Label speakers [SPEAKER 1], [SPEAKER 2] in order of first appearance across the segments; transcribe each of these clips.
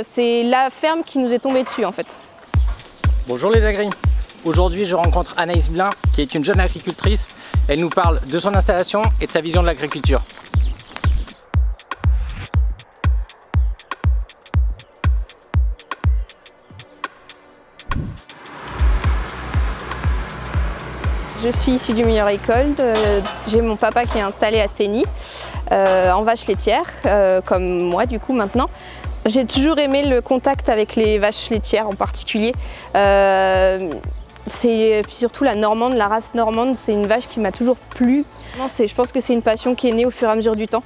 [SPEAKER 1] C'est la ferme qui nous est tombée dessus en fait.
[SPEAKER 2] Bonjour les agris. Aujourd'hui je rencontre Anaïs Blin qui est une jeune agricultrice. Elle nous parle de son installation et de sa vision de l'agriculture.
[SPEAKER 1] Je suis issue du milieu agricole, j'ai mon papa qui est installé à Tény, en vache laitière, comme moi du coup maintenant. J'ai toujours aimé le contact avec les vaches laitières en particulier. C'est surtout la normande, la race normande, c'est une vache qui m'a toujours plu. Je pense que c'est une passion qui est née au fur et à mesure du temps.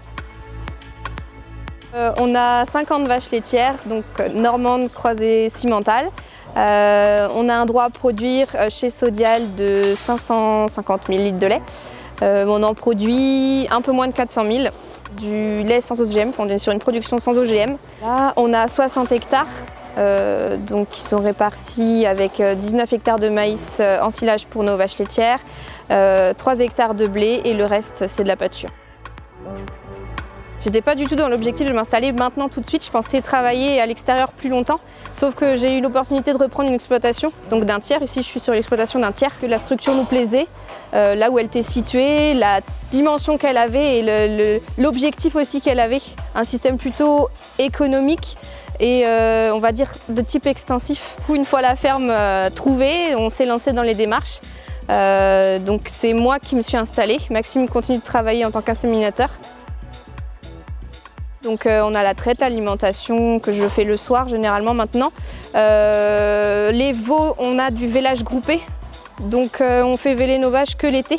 [SPEAKER 1] On a 50 vaches laitières, donc normandes croisées cimentales. On a un droit à produire chez Sodial de 550 000 litres de lait. On en produit un peu moins de 400 000. Du lait sans OGM, on est sur une production sans OGM. Là, on a 60 hectares, donc qui sont répartis avec 19 hectares de maïs en silage pour nos vaches laitières, 3 hectares de blé et le reste, c'est de la pâture. J'étais pas du tout dans l'objectif de m'installer maintenant tout de suite, je pensais travailler à l'extérieur plus longtemps, sauf que j'ai eu l'opportunité de reprendre une exploitation, donc d'un tiers. Ici je suis sur l'exploitation d'un tiers, que la structure nous plaisait, là où elle était située, la dimension qu'elle avait et l'objectif aussi qu'elle avait, un système plutôt économique et on va dire de type extensif. Une fois la ferme trouvée, on s'est lancé dans les démarches. Donc c'est moi qui me suis installée, Maxime continue de travailler en tant qu'inséminateur. Donc on a la traite, l'alimentation que je fais le soir généralement maintenant. Les veaux, on a du vélage groupé. Donc on fait véler nos vaches que l'été,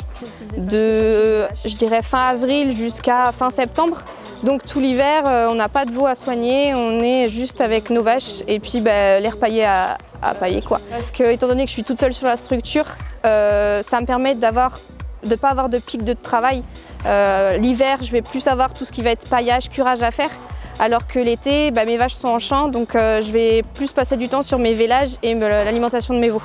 [SPEAKER 1] de je dirais fin avril jusqu'à fin septembre. Donc tout l'hiver, on n'a pas de veaux à soigner, on est juste avec nos vaches et puis les repailler à pailler quoi. Parce que étant donné que je suis toute seule sur la structure, ça me permet de ne pas avoir de pic de travail. L'hiver, je vais plus avoir tout ce qui va être paillage, curage à faire, alors que l'été, mes vaches sont en champ, donc je vais plus passer du temps sur mes vélages et l'alimentation de mes veaux.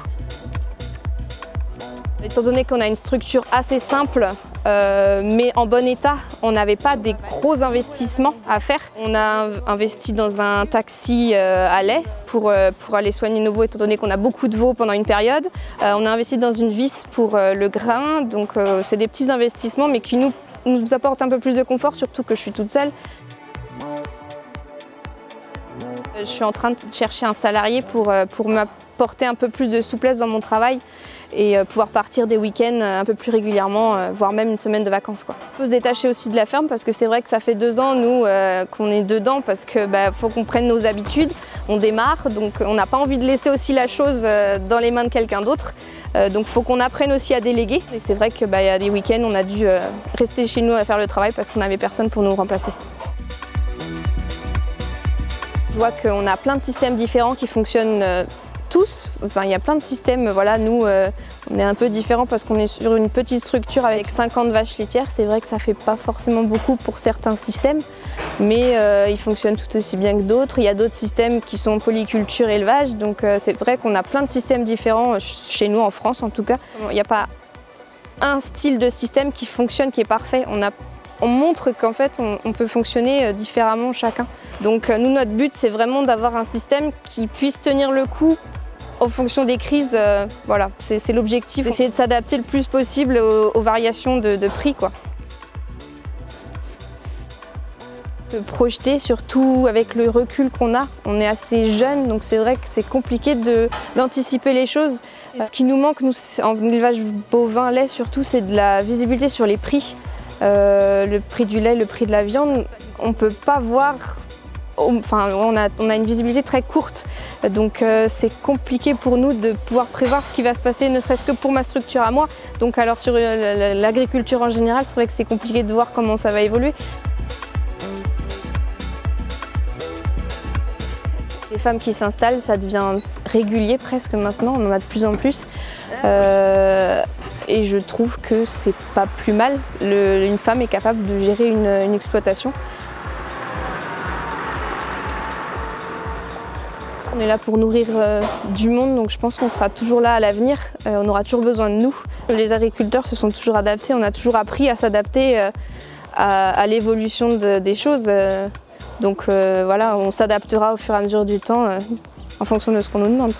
[SPEAKER 1] Étant donné qu'on a une structure assez simple, mais en bon état, on n'avait pas des gros investissements à faire. On a investi dans un taxi à lait pour aller soigner nos veaux, étant donné qu'on a beaucoup de veaux pendant une période. On a investi dans une vis pour le grain, donc c'est des petits investissements, mais qui nous apportent un peu plus de confort, surtout que je suis toute seule. Je suis en train de chercher un salarié pour m'apporter un peu plus de souplesse dans mon travail et pouvoir partir des week-ends un peu plus régulièrement, voire même une semaine de vacances, quoi. On peut se détacher aussi de la ferme parce que c'est vrai que ça fait 2 ans, nous, qu'on est dedans parce que faut qu'on prenne nos habitudes, on démarre, donc on n'a pas envie de laisser aussi la chose dans les mains de quelqu'un d'autre. Donc il faut qu'on apprenne aussi à déléguer. Et c'est vrai qu'il y a des week-ends, on a dû rester chez nous à faire le travail parce qu'on n'avait personne pour nous remplacer. Je vois qu'on a plein de systèmes différents qui fonctionnent tous. Enfin, il y a plein de systèmes. Voilà, nous, on est un peu différents parce qu'on est sur une petite structure avec 50 vaches laitières. C'est vrai que ça ne fait pas forcément beaucoup pour certains systèmes, mais ils fonctionnent tout aussi bien que d'autres. Il y a d'autres systèmes qui sont polyculture, élevage. Donc c'est vrai qu'on a plein de systèmes différents chez nous, en France en tout cas. Il n'y a pas un style de système qui fonctionne, qui est parfait. On montre qu'en fait, on peut fonctionner différemment chacun. Donc nous, notre but, c'est vraiment d'avoir un système qui puisse tenir le coup en fonction des crises. Voilà, c'est l'objectif. Essayer de s'adapter le plus possible aux variations de prix, quoi. De projeter, surtout avec le recul qu'on a. On est assez jeune, donc c'est vrai que c'est compliqué d'anticiper les choses. Ce qui nous manque, nous, en élevage bovin lait surtout, c'est de la visibilité sur les prix. Le prix du lait, le prix de la viande, on ne peut pas voir, enfin on a une visibilité très courte, donc c'est compliqué pour nous de pouvoir prévoir ce qui va se passer, ne serait-ce que pour ma structure à moi. Donc alors sur l'agriculture en général, c'est vrai que c'est compliqué de voir comment ça va évoluer. Les femmes qui s'installent, ça devient régulier presque maintenant, on en a de plus en plus. Et je trouve que c'est pas plus mal. Une femme est capable de gérer une exploitation. On est là pour nourrir du monde, donc je pense qu'on sera toujours là à l'avenir. On aura toujours besoin de nous. Les agriculteurs se sont toujours adaptés, on a toujours appris à s'adapter à l'évolution des choses. Donc voilà, on s'adaptera au fur et à mesure du temps en fonction de ce qu'on nous demande.